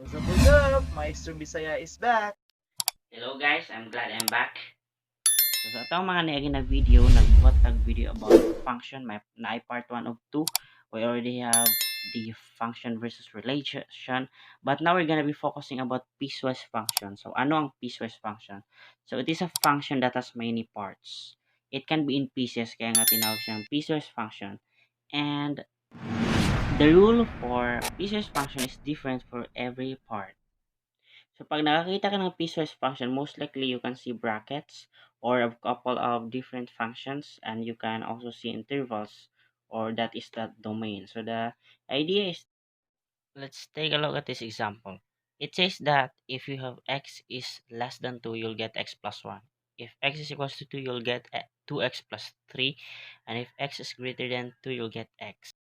What's up? Maestro Bisaya is back. Hello guys, I'm glad I'm back. So sa atong mga naigi na video, nagbuhat tag video about function na part 1 of 2. We already have the function versus relation, but now we're gonna be focusing about piecewise function. So ano ang piecewise function? So it is a function that has many parts. It can be in pieces, kaya nga tinawag siyang piecewise function. And the rule for piecewise function is different for every part. So, pag nakakita ka ng piecewise function, most likely you can see brackets or a couple of different functions, and you can also see intervals, or that is the domain. So, the idea is, let's take a look at this example. It says that if you have x is less than 2, you'll get x plus 1. If x is equals to 2, you'll get 2x plus 3. And if x is greater than 2, you'll get x.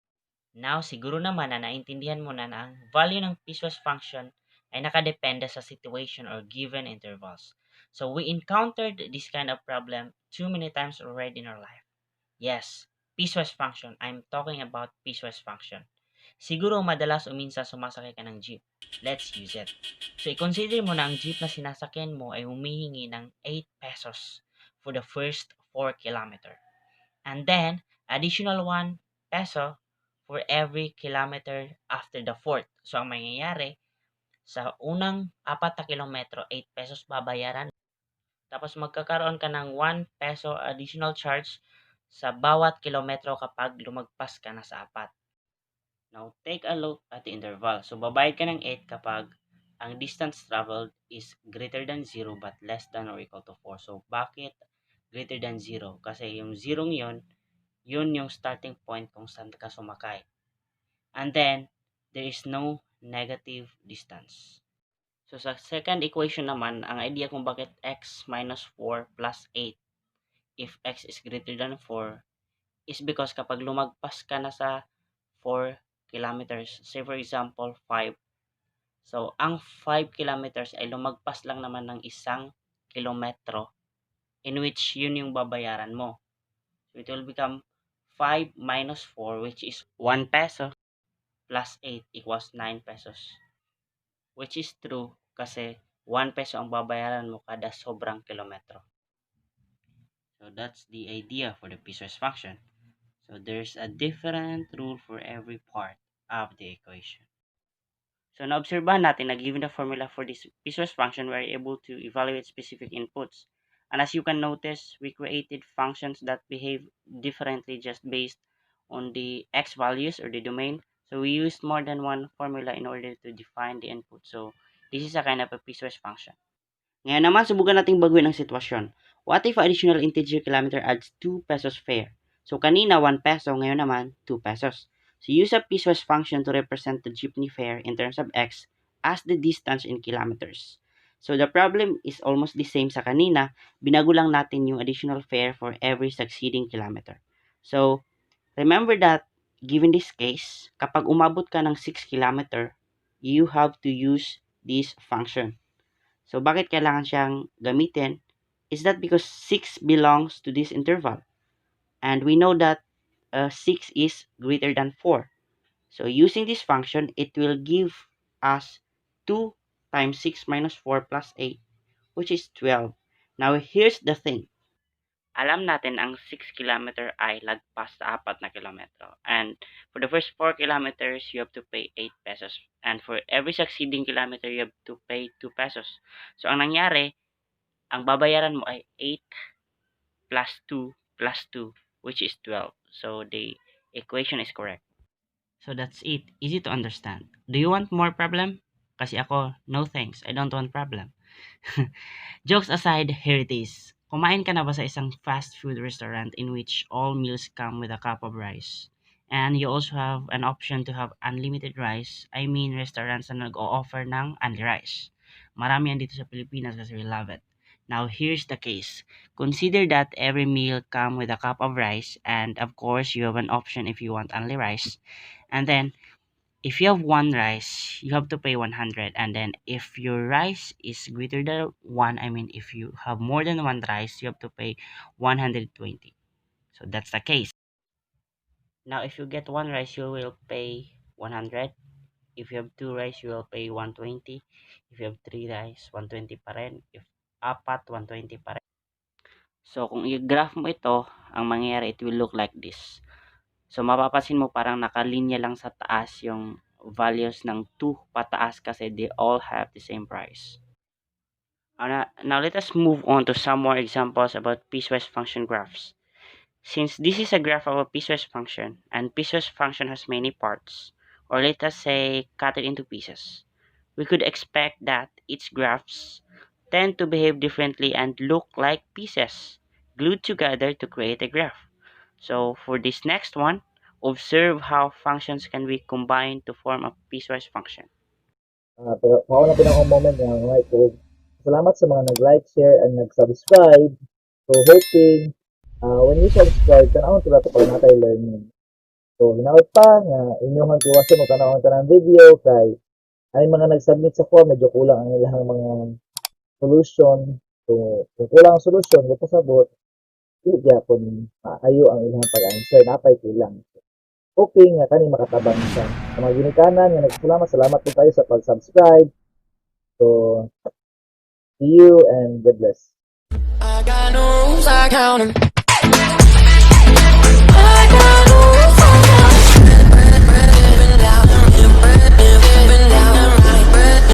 Now, siguro naman na naintindihan mo na ang value ng piecewise function ay nakadepende sa situation or given intervals. So, we encountered this kind of problem too many times already in our life. Yes, piecewise function. I'm talking about piecewise function. Siguro madalas o minsan sumasakay ka ng jeep. Let's use it. So, i-consider mo na ang jeep na sinasakyan mo ay humihingi ng 8 pesos for the first 4 kilometer. And then, additional 1 peso for every kilometer after the fourth. So, ang mangyayari, sa unang 4 na kilometro, 8 pesos babayaran. Tapos, magkakaroon ka ng 1 peso additional charge sa bawat kilometro kapag lumagpas ka na sa 4. Now, take a look at the interval. So, babayad ka ng 8 kapag ang distance traveled is greater than 0 but less than or equal to 4. So, bakit greater than 0? Kasi yung 0 yun yung starting point kung saan ka sumakay. And then, there is no negative distance. So, sa second equation naman, ang idea kung bakit x minus 4 plus 8 if x is greater than 4 is because kapag lumagpas ka na sa 4 kilometers, say for example, 5. So, ang 5 kilometers ay lumagpas lang naman ng 1 kilometro in which yun yung babayaran mo. So, it will become 5 minus 4 which is 1 peso plus 8 equals 9 pesos. Which is true kasi 1 peso ang babayaran mo kada sobrang kilometro. So that's the idea for the piecewise function. So there's a different rule for every part of the equation. So naobserbahan natin na given the formula for this piecewise function, we are able to evaluate specific inputs. And as you can notice, we created functions that behave differently just based on the x values or the domain. So we used more than one formula in order to define the input. So this is a kind of a piecewise function. Ngayon naman, subukan nating baguhin ang sitwasyon. What if additional integer kilometer adds 2 pesos fare? So kanina 1 peso, ngayon naman 2 pesos. So use a piecewise function to represent the jeepney fare in terms of x as the distance in kilometers. So the problem is almost the same sa kanina, binago lang natin yung additional fare for every succeeding kilometer. So remember that given this case, kapag umabot ka ng 6 kilometer, you have to use this function. So bakit kailangan siyang gamitin? Is that because 6 belongs to this interval. And we know that 6 is greater than 4. So using this function, it will give us 2 times 6 minus 4 plus 8, which is 12. Now, here's the thing. Alam natin ang 6 kilometer ay lagpas sa 4 na kilometro. And for the first 4 kilometers, you have to pay 8 pesos. And for every succeeding kilometer, you have to pay 2 pesos. So, ang nangyari, ang babayaran mo ay 8 plus 2 plus 2, which is 12. So, the equation is correct. So, that's it. Easy to understand. Do you want more problem? Kasi ako, no thanks. I don't want problem. Jokes aside, here it is. Kumain ka na ba sa isang fast food restaurant in which all meals come with a cup of rice? And you also have an option to have unlimited rice. I mean, restaurants na nag-o-offer ng only rice. Marami yan dito sa Pilipinas kasi we love it. Now, here's the case. Consider that every meal come with a cup of rice, and of course, you have an option if you want only rice. And then, if you have one rice, you have to pay 100. And then if your rice is greater than 1, I mean if you have more than one rice, you have to pay 120. So that's the case. Now if you get one rice, you will pay 100. If you have 2 rice, you will pay 120. If you have 3 rice, 120 pa rin. If apat, 120 pa rin. So, kung i-graph mo ito, ang mangyayari, it will look like this. So, mapapansin mo parang nakalinya lang sa taas yung values ng 2 pataas kasi they all have the same price. Now, let us move on to some more examples about piecewise function graphs. Since this is a graph of a piecewise function, and piecewise function has many parts, or let us say cut it into pieces, we could expect that its graphs tend to behave differently and look like pieces glued together to create a graph. So for this next one, observe how functions can be combined to form a piecewise function. Pero mao na pinaka moment nga mga ito. Salamat sa mga nag-like, share, and nag-subscribe. So hoping when you subscribe, tanawon sila ito para natay learning. So hinaot pa nga inyong tuwasan mo tanawon ka ng video kay ay mga nag-submit sa form medyo kulang ang ilang mga solution. So kung kulang ang solution, ito sabot, iya po maayo ang ilang pag-answer, napay kulang. Hoping nga kani makatabang siya. Sa mga ginikanan nga nagsalamat, salamat po kayo sa pag-subscribe. So, see you and God bless. I got no rules, I count 'em.